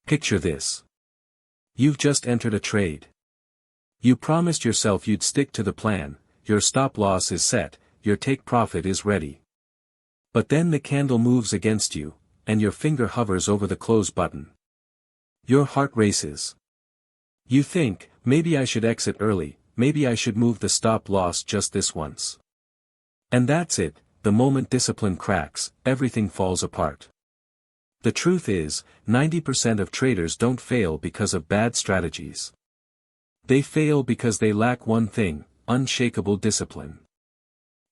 Picture this. You've just entered a trade. You promised yourself you'd stick to the plan, your stop loss is set, your take profit is ready. But then the candle moves against you, and your finger hovers over the close button. Your heart races. You think, maybe I should exit early, maybe I should move the stop loss just this once. And that's it, the moment discipline cracks, everything falls apart. The truth is, 90% of traders don't fail because of bad strategies. They fail because they lack one thing, unshakable discipline.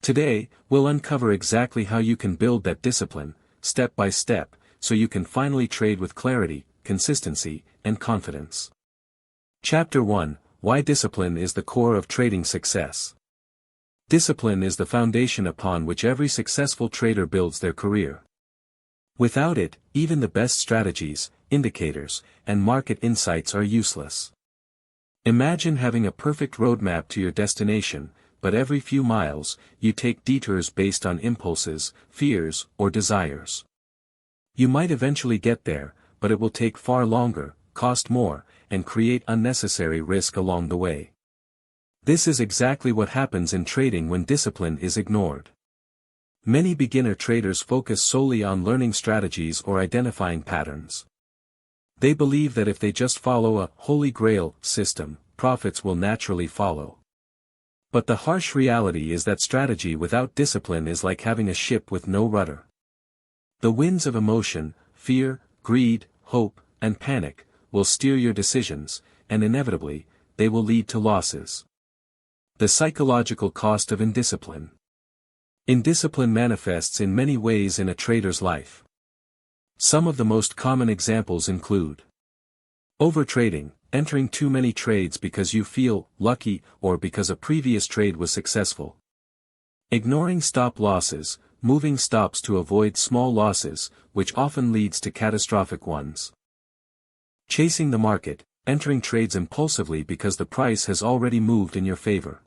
Today, we'll uncover exactly how you can build that discipline, step by step, so you can finally trade with clarity, consistency, and confidence. Chapter 1: Why Discipline is the Core of Trading Success. Discipline is the foundation upon which every successful trader builds their career. Without it, even the best strategies, indicators, and market insights are useless. Imagine having a perfect roadmap to your destination, but every few miles, you take detours based on impulses, fears, or desires. You might eventually get there, but it will take far longer, cost more, and create unnecessary risk along the way. This is exactly what happens in trading when discipline is ignored. Many beginner traders focus solely on learning strategies or identifying patterns. They believe that if they just follow a holy grail system, profits will naturally follow. But the harsh reality is that strategy without discipline is like having a ship with no rudder. The winds of emotion, fear, greed, hope, and panic, will steer your decisions, and inevitably, they will lead to losses. The psychological cost of indiscipline. Indiscipline manifests in many ways in a trader's life. Some of the most common examples include overtrading, entering too many trades because you feel lucky or because a previous trade was successful. Ignoring stop losses, moving stops to avoid small losses, which often leads to catastrophic ones. Chasing the market, entering trades impulsively because the price has already moved in your favor.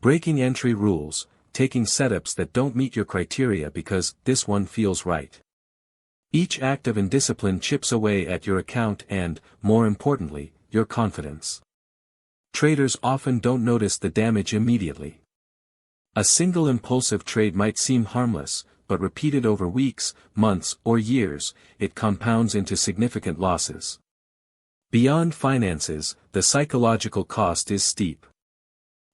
Breaking entry rules, taking setups that don't meet your criteria because this one feels right. Each act of indiscipline chips away at your account and, more importantly, your confidence. Traders often don't notice the damage immediately. A single impulsive trade might seem harmless, but repeated over weeks, months, or years, it compounds into significant losses. Beyond finances, the psychological cost is steep.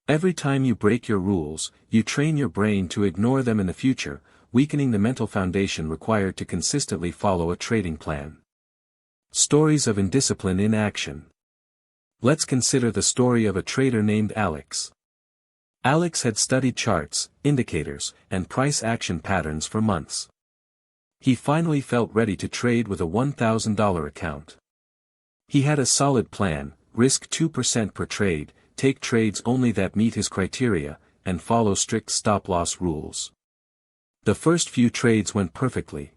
Every time you break your rules, you train your brain to ignore them in the future, weakening the mental foundation required to consistently follow a trading plan. Stories of indiscipline in action. Let's consider the story of a trader named Alex. Alex had studied charts, indicators, and price action patterns for months. He finally felt ready to trade with a $1,000 account. He had a solid plan: risk 2% per trade, take trades only that meet his criteria, and follow strict stop-loss rules. The first few trades went perfectly.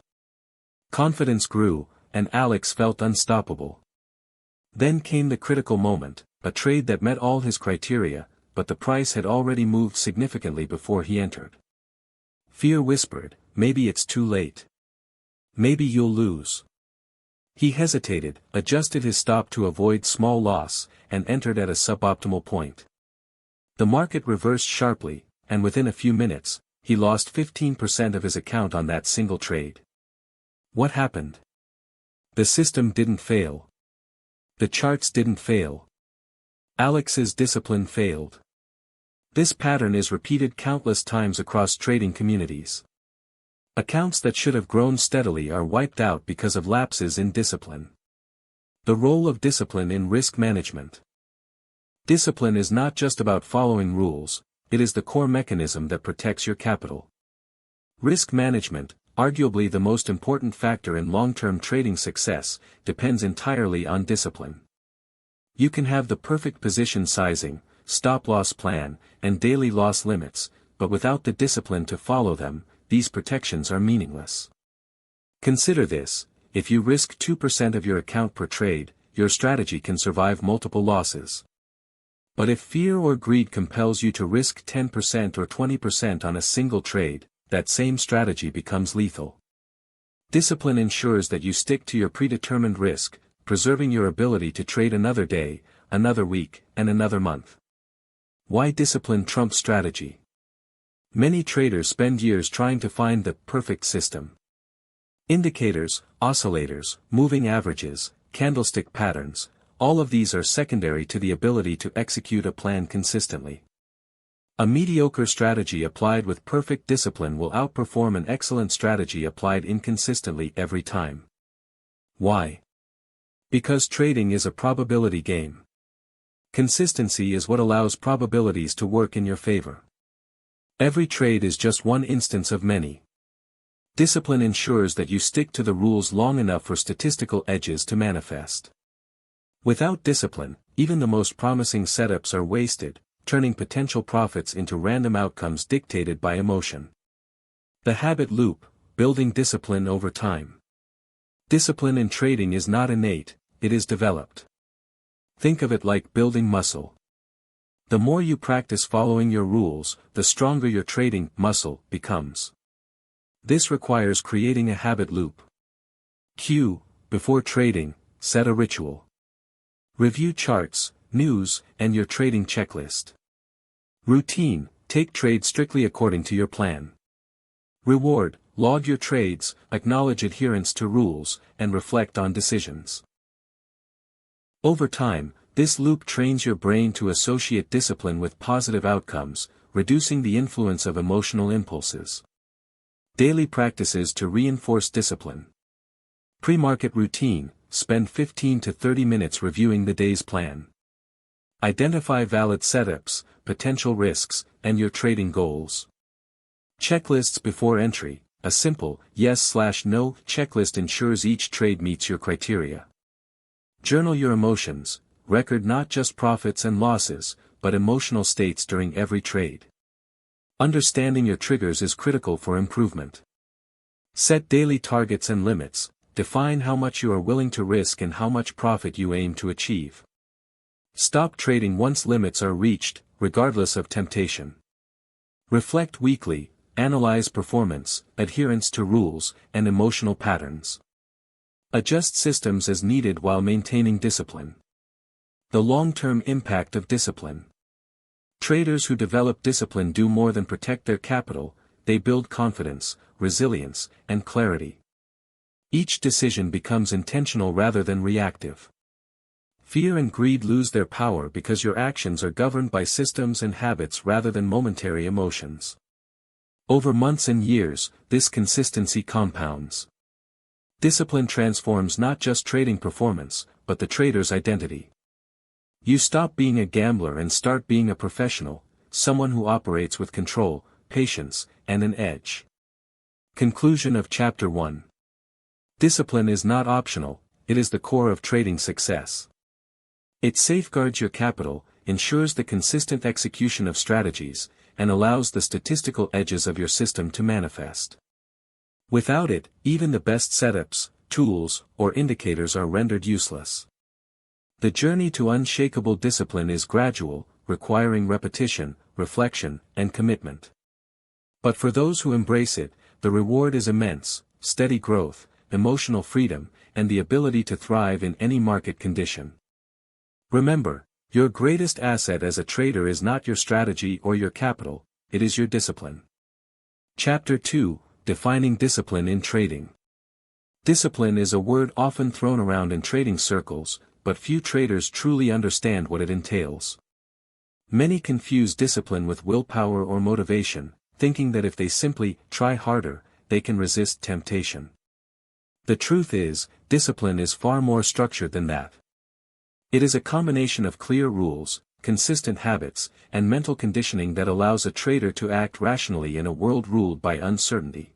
Confidence grew, and Alex felt unstoppable. Then came the critical moment, a trade that met all his criteria, but the price had already moved significantly before he entered. Fear whispered, maybe it's too late. Maybe you'll lose. He hesitated, adjusted his stop to avoid small loss, and entered at a suboptimal point. The market reversed sharply, and within a few minutes, he lost 15% of his account on that single trade. What happened? The system didn't fail. The charts didn't fail. Alex's discipline failed. This pattern is repeated countless times across trading communities. Accounts that should have grown steadily are wiped out because of lapses in discipline. The role of discipline in risk management. Discipline is not just about following rules, it is the core mechanism that protects your capital. Risk management, arguably the most important factor in long-term trading success, depends entirely on discipline. You can have the perfect position sizing, stop-loss plan, and daily loss limits, but without the discipline to follow them, these protections are meaningless. Consider this: if you risk 2% of your account per trade, your strategy can survive multiple losses. But if fear or greed compels you to risk 10% or 20% on a single trade, that same strategy becomes lethal. Discipline ensures that you stick to your predetermined risk, preserving your ability to trade another day, another week, and another month. Why discipline trumps strategy? Many traders spend years trying to find the perfect system. Indicators, oscillators, moving averages, candlestick patterns, all of these are secondary to the ability to execute a plan consistently. A mediocre strategy applied with perfect discipline will outperform an excellent strategy applied inconsistently every time. Why? Because trading is a probability game. Consistency is what allows probabilities to work in your favor. Every trade is just one instance of many. Discipline ensures that you stick to the rules long enough for statistical edges to manifest. Without discipline, even the most promising setups are wasted, turning potential profits into random outcomes dictated by emotion. The habit loop, building discipline over time. Discipline in trading is not innate, it is developed. Think of it like building muscle. The more you practice following your rules, the stronger your trading muscle becomes. This requires creating a habit loop. Before trading, set a ritual. Review charts, news, and your trading checklist. Routine, take trades strictly according to your plan. Reward, log your trades, acknowledge adherence to rules, and reflect on decisions. Over time, this loop trains your brain to associate discipline with positive outcomes, reducing the influence of emotional impulses. Daily practices to reinforce discipline. Pre-market routine, spend 15 to 30 minutes reviewing the day's plan. Identify valid setups, potential risks, and your trading goals. Checklists before entry, a simple yes/no checklist ensures each trade meets your criteria. Journal your emotions, record not just profits and losses, but emotional states during every trade. Understanding your triggers is critical for improvement. Set daily targets and limits, define how much you are willing to risk and how much profit you aim to achieve. Stop trading once limits are reached, regardless of temptation. Reflect weekly, analyze performance, adherence to rules, and emotional patterns. Adjust systems as needed while maintaining discipline. The long-term impact of discipline. Traders who develop discipline do more than protect their capital, they build confidence, resilience, and clarity. Each decision becomes intentional rather than reactive. Fear and greed lose their power because your actions are governed by systems and habits rather than momentary emotions. Over months and years, this consistency compounds. Discipline transforms not just trading performance, but the trader's identity. You stop being a gambler and start being a professional, someone who operates with control, patience, and an edge. Conclusion of Chapter 1. Discipline is not optional, it is the core of trading success. It safeguards your capital, ensures the consistent execution of strategies, and allows the statistical edges of your system to manifest. Without it, even the best setups, tools, or indicators are rendered useless. The journey to unshakable discipline is gradual, requiring repetition, reflection, and commitment. But for those who embrace it, the reward is immense: steady growth, emotional freedom, and the ability to thrive in any market condition. Remember, your greatest asset as a trader is not your strategy or your capital, it is your discipline. Chapter 2, Defining Discipline in Trading. Discipline is a word often thrown around in trading circles, but few traders truly understand what it entails. Many confuse discipline with willpower or motivation, thinking that if they simply try harder, they can resist temptation. The truth is, discipline is far more structured than that. It is a combination of clear rules, consistent habits, and mental conditioning that allows a trader to act rationally in a world ruled by uncertainty.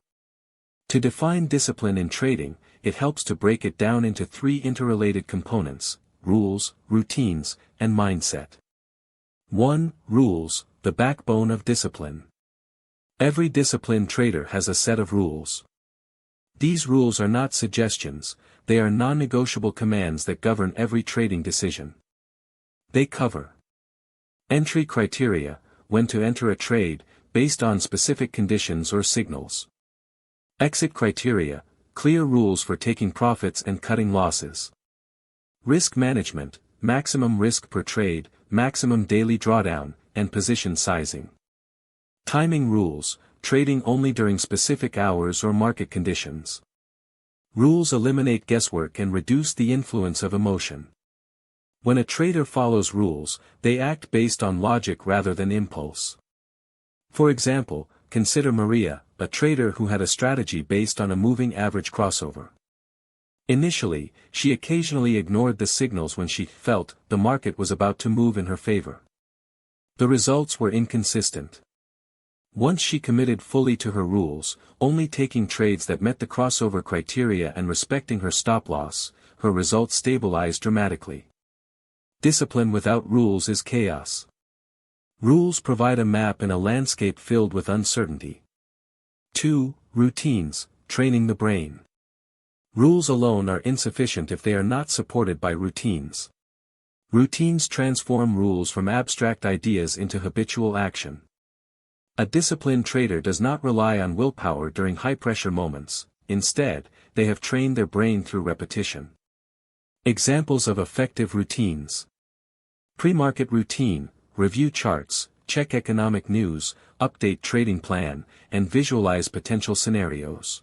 To define discipline in trading, it helps to break it down into three interrelated components: rules, routines, and mindset. 1. Rules, the backbone of discipline. Every disciplined trader has a set of rules. These rules are not suggestions, they are non-negotiable commands that govern every trading decision. They cover entry criteria, when to enter a trade, based on specific conditions or signals. Exit criteria, clear rules for taking profits and cutting losses. Risk management, maximum risk per trade, maximum daily drawdown, and position sizing. Timing rules, trading only during specific hours or market conditions. Rules eliminate guesswork and reduce the influence of emotion. When a trader follows rules, they act based on logic rather than impulse. For example, consider Maria, a trader who had a strategy based on a moving average crossover. Initially, she occasionally ignored the signals when she felt the market was about to move in her favor. The results were inconsistent. Once she committed fully to her rules, only taking trades that met the crossover criteria and respecting her stop-loss, her results stabilized dramatically. Discipline without rules is chaos. Rules provide a map in a landscape filled with uncertainty. 2. Routines, training the brain. Rules alone are insufficient if they are not supported by routines. Routines transform rules from abstract ideas into habitual action. A disciplined trader does not rely on willpower during high-pressure moments, instead, they have trained their brain through repetition. Examples of effective routines. Pre-market routine, review charts, check economic news, update trading plan, and visualize potential scenarios.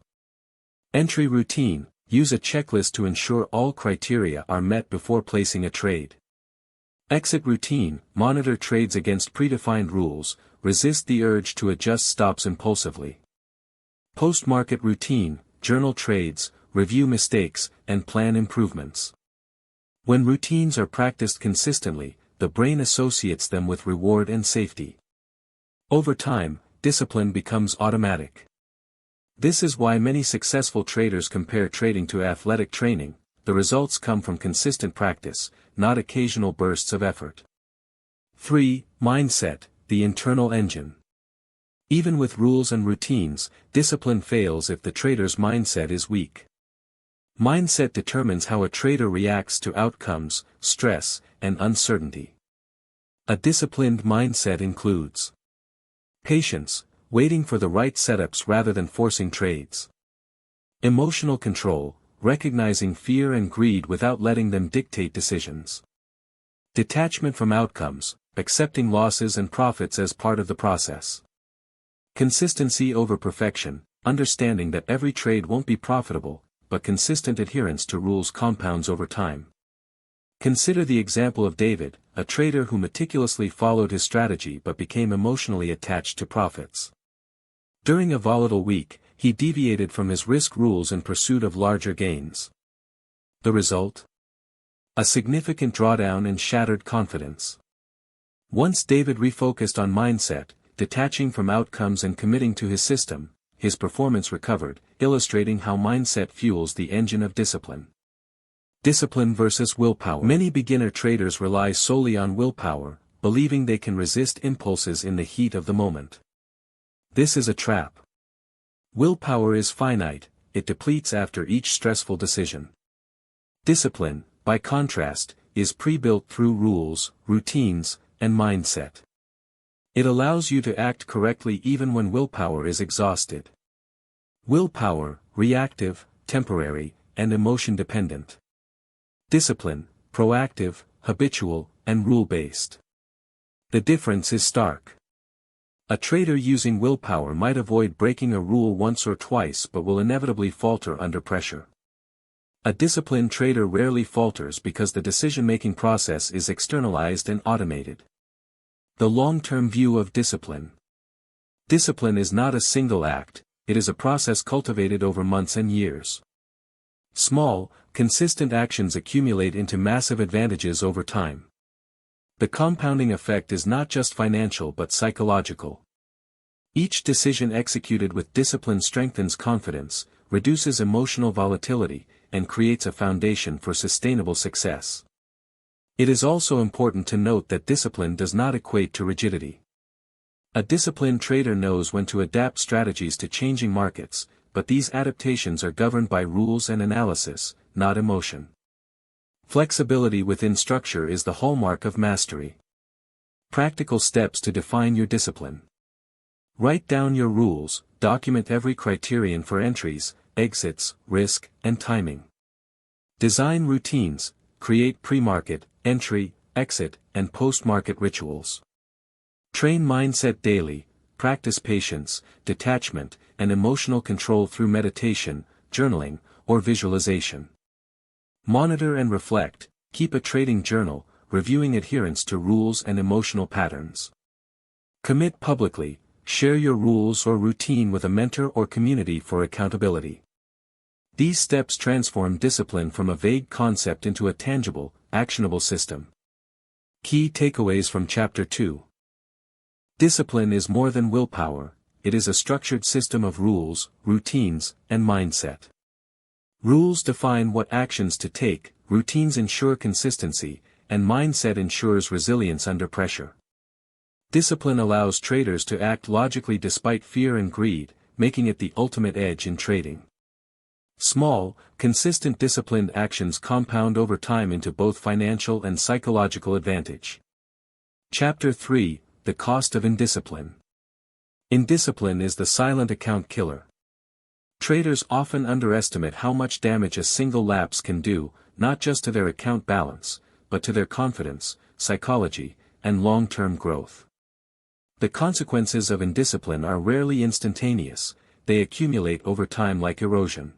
Entry routine, use a checklist to ensure all criteria are met before placing a trade. Exit routine, monitor trades against predefined rules, resist the urge to adjust stops impulsively. Post-market routine, journal trades, review mistakes, and plan improvements. When routines are practiced consistently, the brain associates them with reward and safety. Over time, discipline becomes automatic. This is why many successful traders compare trading to athletic training. The results come from consistent practice, not occasional bursts of effort. 3. Mindset, the internal engine. Even with rules and routines, discipline fails if the trader's mindset is weak. Mindset determines how a trader reacts to outcomes, stress, and uncertainty. A disciplined mindset includes patience, waiting for the right setups rather than forcing trades. Emotional control, recognizing fear and greed without letting them dictate decisions. Detachment from outcomes, accepting losses and profits as part of the process. Consistency over perfection, understanding that every trade won't be profitable, but consistent adherence to rules compounds over time. Consider the example of David, a trader who meticulously followed his strategy but became emotionally attached to profits. During a volatile week, he deviated from his risk rules in pursuit of larger gains. The result? A significant drawdown and shattered confidence. Once David refocused on mindset, detaching from outcomes and committing to his system, his performance recovered, illustrating how mindset fuels the engine of discipline. Discipline versus willpower. Many beginner traders rely solely on willpower, believing they can resist impulses in the heat of the moment. This is a trap. Willpower is finite, it depletes after each stressful decision. Discipline, by contrast, is pre-built through rules, routines, and mindset. It allows you to act correctly even when willpower is exhausted. Willpower, reactive, temporary, and emotion-dependent. Discipline, proactive, habitual, and rule-based. The difference is stark. A trader using willpower might avoid breaking a rule once or twice but will inevitably falter under pressure. A disciplined trader rarely falters because the decision-making process is externalized and automated. The long-term view of discipline. Discipline is not a single act, it is a process cultivated over months and years. Small, consistent actions accumulate into massive advantages over time. The compounding effect is not just financial but psychological. Each decision executed with discipline strengthens confidence, reduces emotional volatility, and creates a foundation for sustainable success. It is also important to note that discipline does not equate to rigidity. A disciplined trader knows when to adapt strategies to changing markets, but these adaptations are governed by rules and analysis, not emotion. Flexibility within structure is the hallmark of mastery. Practical steps to define your discipline. Write down your rules, document every criterion for entries, exits, risk, and timing. Design routines, create pre-market, entry, exit, and post-market rituals. Train mindset daily, practice patience, detachment, and emotional control through meditation, journaling, or visualization. Monitor and reflect, keep a trading journal, reviewing adherence to rules and emotional patterns. Commit publicly, share your rules or routine with a mentor or community for accountability. These steps transform discipline from a vague concept into a tangible, actionable system. Key takeaways from Chapter 2. Discipline is more than willpower, it is a structured system of rules, routines, and mindset. Rules define what actions to take, routines ensure consistency, and mindset ensures resilience under pressure. Discipline allows traders to act logically despite fear and greed, making it the ultimate edge in trading. Small, consistent disciplined actions compound over time into both financial and psychological advantage. Chapter 3: The Cost of Indiscipline. Indiscipline is the silent account killer. Traders often underestimate how much damage a single lapse can do, not just to their account balance, but to their confidence, psychology, and long-term growth. The consequences of indiscipline are rarely instantaneous, they accumulate over time like erosion.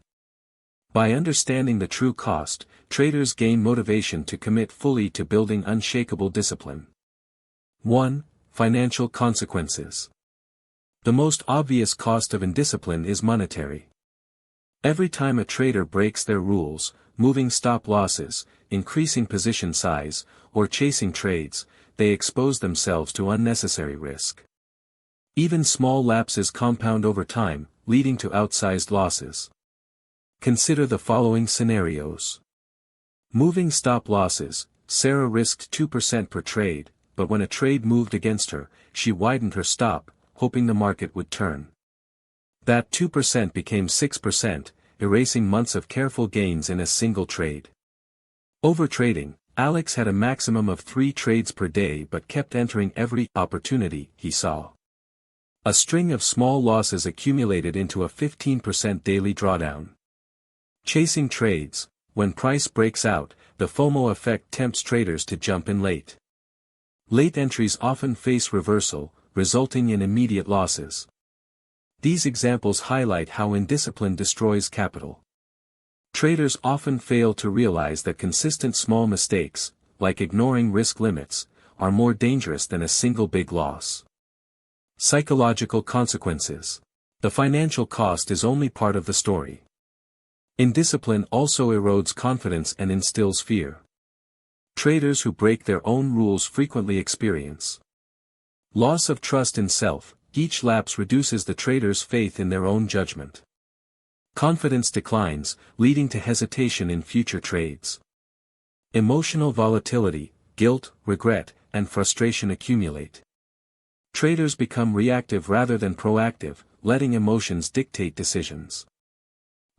By understanding the true cost, traders gain motivation to commit fully to building unshakable discipline. 1. Financial consequences. The most obvious cost of indiscipline is monetary. Every time a trader breaks their rules, moving stop losses, increasing position size, or chasing trades, they expose themselves to unnecessary risk. Even small lapses compound over time, leading to outsized losses. Consider the following scenarios. Moving stop losses: Sarah risked 2% per trade, but when a trade moved against her, she widened her stop, hoping the market would turn. That 2% became 6%, erasing months of careful gains in a single trade. Overtrading: Alex had a maximum of 3 trades per day but kept entering every opportunity he saw. A string of small losses accumulated into a 15% daily drawdown. Chasing trades: When price breaks out, the FOMO effect tempts traders to jump in late. Late entries often face reversal, resulting in immediate losses. These examples highlight how indiscipline destroys capital. Traders often fail to realize that consistent small mistakes, like ignoring risk limits, are more dangerous than a single big loss. Psychological consequences. The financial cost is only part of the story. Indiscipline also erodes confidence and instills fear. Traders who break their own rules frequently experience loss of trust in self. Each lapse reduces the trader's faith in their own judgment. Confidence declines, leading to hesitation in future trades. Emotional volatility: guilt, regret, and frustration accumulate. Traders become reactive rather than proactive, letting emotions dictate decisions.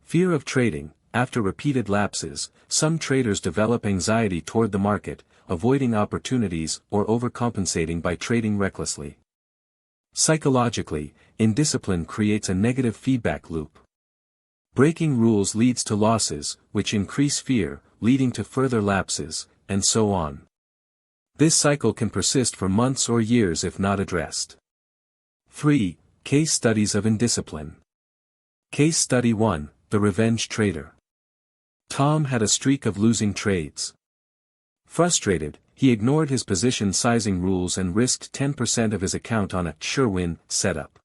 Fear of trading: after repeated lapses, some traders develop anxiety toward the market, avoiding opportunities or overcompensating by trading recklessly. Psychologically, indiscipline creates a negative feedback loop. Breaking rules leads to losses, which increase fear, leading to further lapses, and so on. This cycle can persist for months or years if not addressed. 3. Case studies of indiscipline. Case study 1: The Revenge Trader. Tom had a streak of losing trades. Frustrated, he ignored his position sizing rules and risked 10% of his account on a sure-win setup.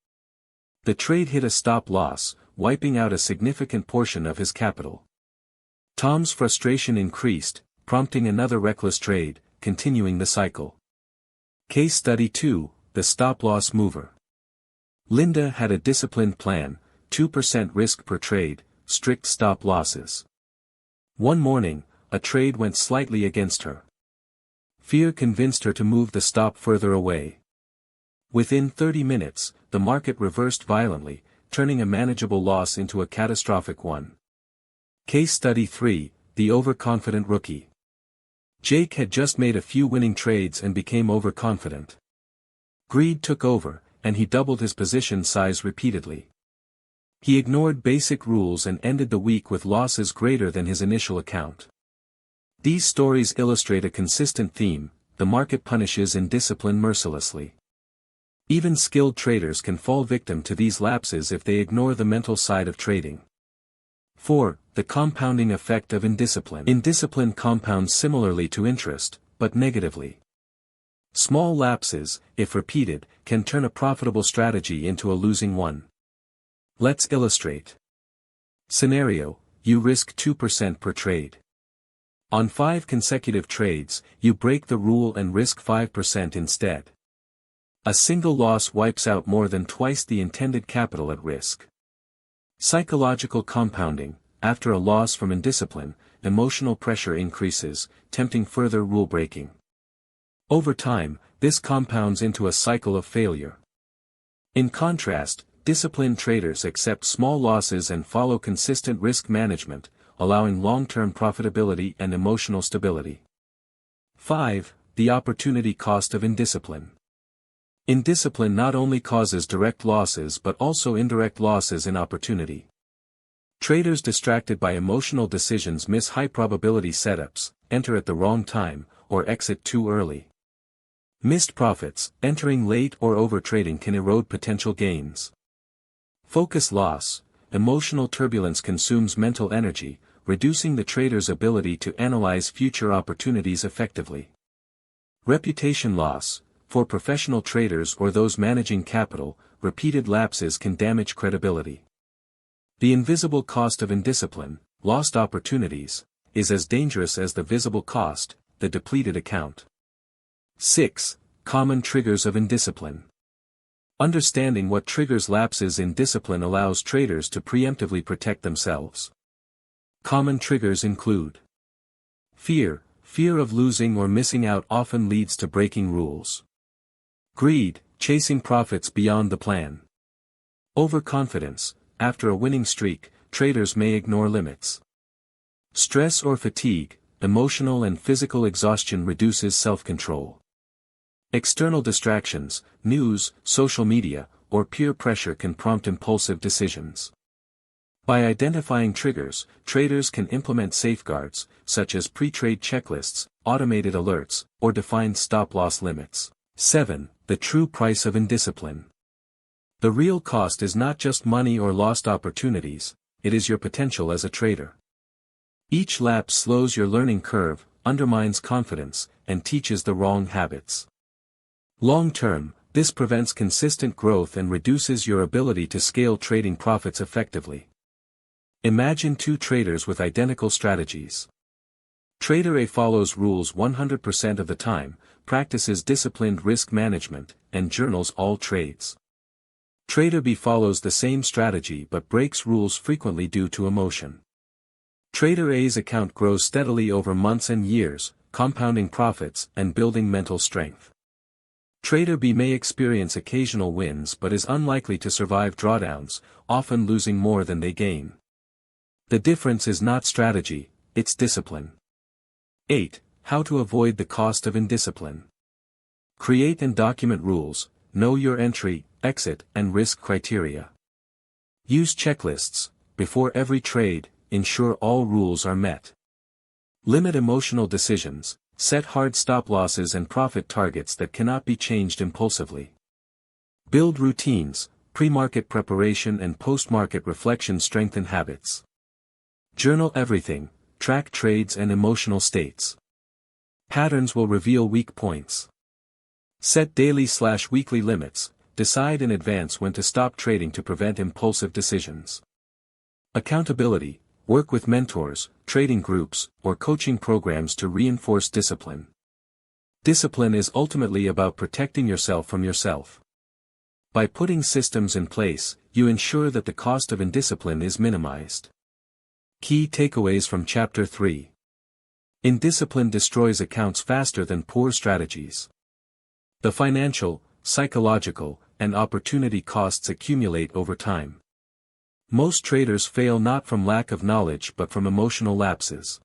The trade hit a stop loss, wiping out a significant portion of his capital. Tom's frustration increased, prompting another reckless trade, continuing the cycle. Case study 2: The Stop-Loss Mover. Linda had a disciplined plan: 2% risk per trade, strict stop losses. One morning, a trade went slightly against her. Fear convinced her to move the stop further away. Within 30 minutes, the market reversed violently, turning a manageable loss into a catastrophic one. Case study 3: The Overconfident Rookie. Jake had just made a few winning trades and became overconfident. Greed took over, and he doubled his position size repeatedly. He ignored basic rules and ended the week with losses greater than his initial account. These stories illustrate a consistent theme: the market punishes indiscipline mercilessly. Even skilled traders can fall victim to these lapses if they ignore the mental side of trading. 4. The compounding effect of indiscipline. Indiscipline compounds similarly to interest, but negatively. Small lapses, if repeated, can turn a profitable strategy into a losing one. Let's illustrate. Scenario: you risk 2% per trade. On 5 consecutive trades, you break the rule and risk 5% instead. A single loss wipes out more than twice the intended capital at risk. Psychological compounding: after a loss from indiscipline, emotional pressure increases, tempting further rule breaking. Over time, this compounds into a cycle of failure. In contrast, disciplined traders accept small losses and follow consistent risk management, allowing long-term profitability and emotional stability. 5. The opportunity cost of indiscipline. Indiscipline not only causes direct losses but also indirect losses in opportunity. Traders distracted by emotional decisions miss high-probability setups, enter at the wrong time, or exit too early. Missed profits: entering late or overtrading can erode potential gains. Focus loss: emotional turbulence consumes mental energy, reducing the trader's ability to analyze future opportunities effectively. Reputation loss: for professional traders or those managing capital, repeated lapses can damage credibility. The invisible cost of indiscipline, lost opportunities, is as dangerous as the visible cost, the depleted account. 6. Common triggers of indiscipline. Understanding what triggers lapses in discipline allows traders to preemptively protect themselves. Common triggers include: fear: fear of losing or missing out often leads to breaking rules. Greed: chasing profits beyond the plan. Overconfidence: after a winning streak, traders may ignore limits. Stress or fatigue: emotional and physical exhaustion reduces self-control. External distractions: news, social media, or peer pressure can prompt impulsive decisions. By identifying triggers, traders can implement safeguards, such as pre-trade checklists, automated alerts, or defined stop-loss limits. 7. The true price of indiscipline. The real cost is not just money or lost opportunities, it is your potential as a trader. Each lapse slows your learning curve, undermines confidence, and teaches the wrong habits. Long-term, this prevents consistent growth and reduces your ability to scale trading profits effectively. Imagine 2 traders with identical strategies. Trader A follows rules 100% of the time, practices disciplined risk management, and journals all trades. Trader B follows the same strategy but breaks rules frequently due to emotion. Trader A's account grows steadily over months and years, compounding profits and building mental strength. Trader B may experience occasional wins but is unlikely to survive drawdowns, often losing more than they gain. The difference is not strategy, it's discipline. 8. How to avoid the cost of indiscipline. Create and document rules, know your entry, exit, and risk criteria. Use checklists: before every trade, ensure all rules are met. Limit emotional decisions, set hard stop losses and profit targets that cannot be changed impulsively. Build routines: pre-market preparation and post-market reflection strengthen habits. Journal everything, track trades and emotional states. Patterns will reveal weak points. Set daily/weekly limits, decide in advance when to stop trading to prevent impulsive decisions. Accountability: work with mentors, trading groups, or coaching programs to reinforce discipline. Discipline is ultimately about protecting yourself from yourself. By putting systems in place, you ensure that the cost of indiscipline is minimized. Key takeaways from Chapter 3. Indiscipline destroys accounts faster than poor strategies. The financial, psychological, and opportunity costs accumulate over time. Most traders fail not from lack of knowledge but from emotional lapses.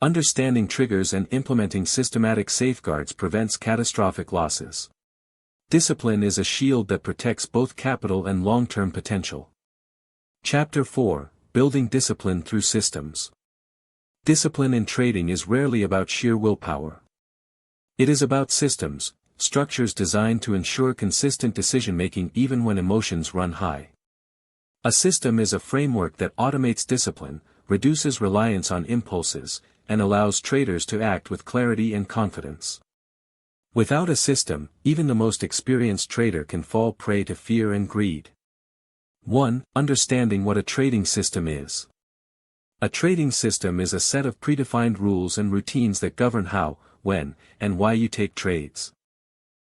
Understanding triggers and implementing systematic safeguards prevents catastrophic losses. Discipline is a shield that protects both capital and long-term potential. Chapter 4. Building discipline through systems. Discipline in trading is rarely about sheer willpower. It is about systems, structures designed to ensure consistent decision-making even when emotions run high. A system is a framework that automates discipline, reduces reliance on impulses, and allows traders to act with clarity and confidence. Without a system, even the most experienced trader can fall prey to fear and greed. 1. Understanding what a trading system is. A trading system is a set of predefined rules and routines that govern how, when, and why you take trades.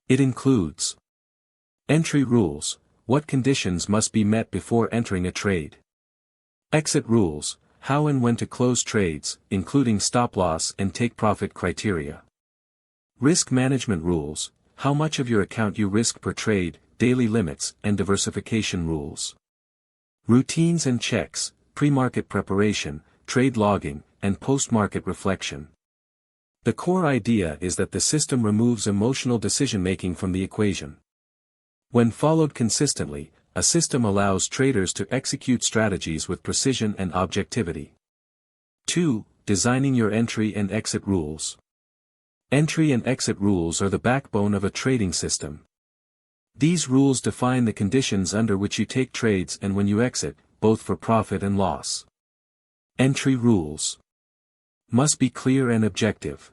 It includes entry rules, what conditions must be met before entering a trade. Exit rules, how and when to close trades, including stop-loss and take-profit criteria. Risk management rules, how much of your account you risk per trade, daily limits, and diversification rules. Routines and checks, pre-market preparation, trade logging, and post-market reflection. The core idea is that the system removes emotional decision-making from the equation. When followed consistently, a system allows traders to execute strategies with precision and objectivity. 2. Designing your entry and exit rules. Entry and exit rules are the backbone of a trading system. These rules define the conditions under which you take trades and when you exit, both for profit and loss. Entry rules must be clear and objective.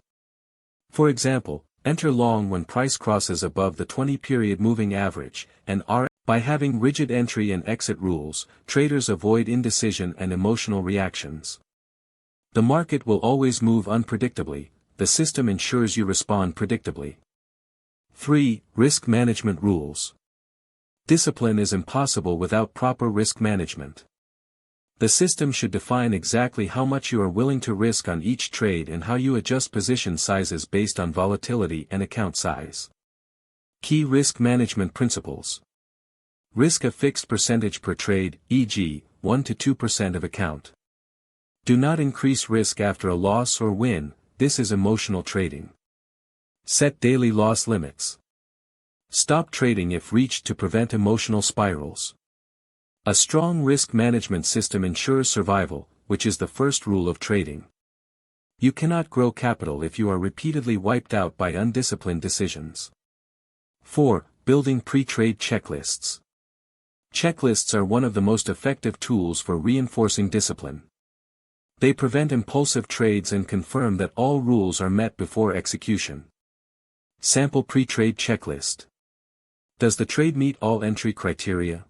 For example, enter long when price crosses above the 20-period moving average, and by having rigid entry and exit rules, traders avoid indecision and emotional reactions. The market will always move unpredictably, the system ensures you respond predictably. 3. Risk management rules. Discipline is impossible without proper risk management. The system should define exactly how much you are willing to risk on each trade and how you adjust position sizes based on volatility and account size. Key risk management principles. Risk a fixed percentage per trade, e.g., 1 to 2% of account. Do not increase risk after a loss or win, this is emotional trading. Set daily loss limits. Stop trading if reached to prevent emotional spirals. A strong risk management system ensures survival, which is the first rule of trading. You cannot grow capital if you are repeatedly wiped out by undisciplined decisions. 4. Building pre-trade checklists. Checklists are one of the most effective tools for reinforcing discipline. They prevent impulsive trades and confirm that all rules are met before execution. Sample pre-trade checklist. Does the trade meet all entry criteria?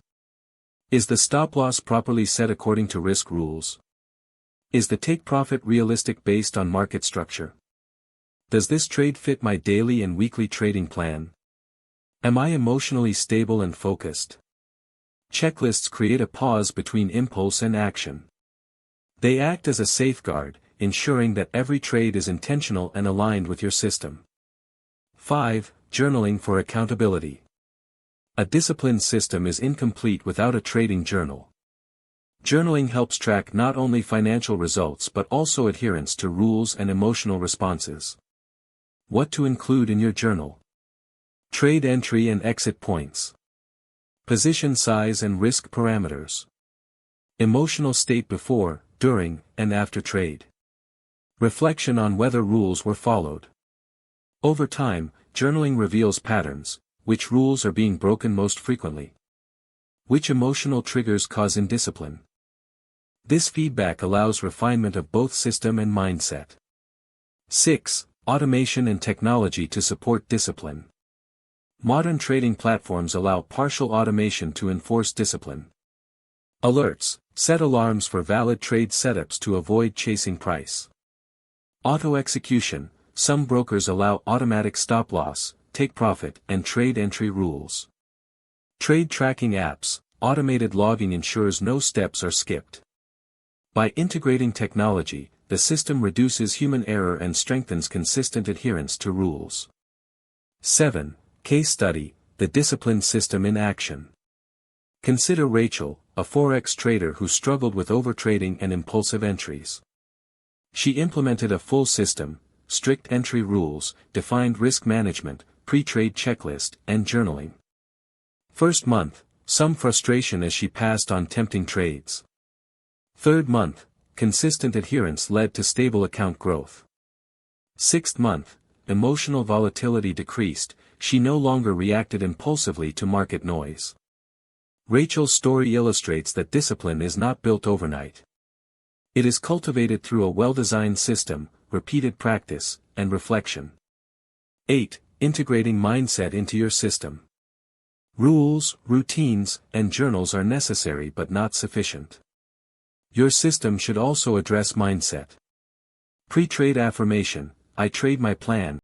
Is the stop-loss properly set according to risk rules? Is the take-profit realistic based on market structure? Does this trade fit my daily and weekly trading plan? Am I emotionally stable and focused? Checklists create a pause between impulse and action. They act as a safeguard, ensuring that every trade is intentional and aligned with your system. 5. Journaling for accountability. A disciplined system is incomplete without a trading journal. Journaling helps track not only financial results but also adherence to rules and emotional responses. What to include in your journal. Trade entry and exit points. Position size and risk parameters. Emotional state before, during, and after trade. Reflection on whether rules were followed. Over time, journaling reveals patterns. Which rules are being broken most frequently? Which emotional triggers cause indiscipline? This feedback allows refinement of both system and mindset. 6. Automation and technology to support discipline. Modern trading platforms allow partial automation to enforce discipline. Alerts, set alarms for valid trade setups to avoid chasing price. Auto-execution, some brokers allow automatic stop-loss, take-profit, and trade entry rules. Trade tracking apps, automated logging ensures no steps are skipped. By integrating technology, the system reduces human error and strengthens consistent adherence to rules. 7. Case study, the discipline system in action. Consider Rachel, a forex trader who struggled with overtrading and impulsive entries. She implemented a full system, strict entry rules, defined risk management, pre-trade checklist, and journaling. First month, some frustration as she passed on tempting trades. Third month, consistent adherence led to stable account growth. 6th month, emotional volatility decreased, she no longer reacted impulsively to market noise. Rachel's story illustrates that discipline is not built overnight. It is cultivated through a well-designed system, repeated practice, and reflection. 8. Integrating mindset into your system. Rules, routines, and journals are necessary but not sufficient. Your system should also address mindset. Pre-trade affirmation: I trade my plan,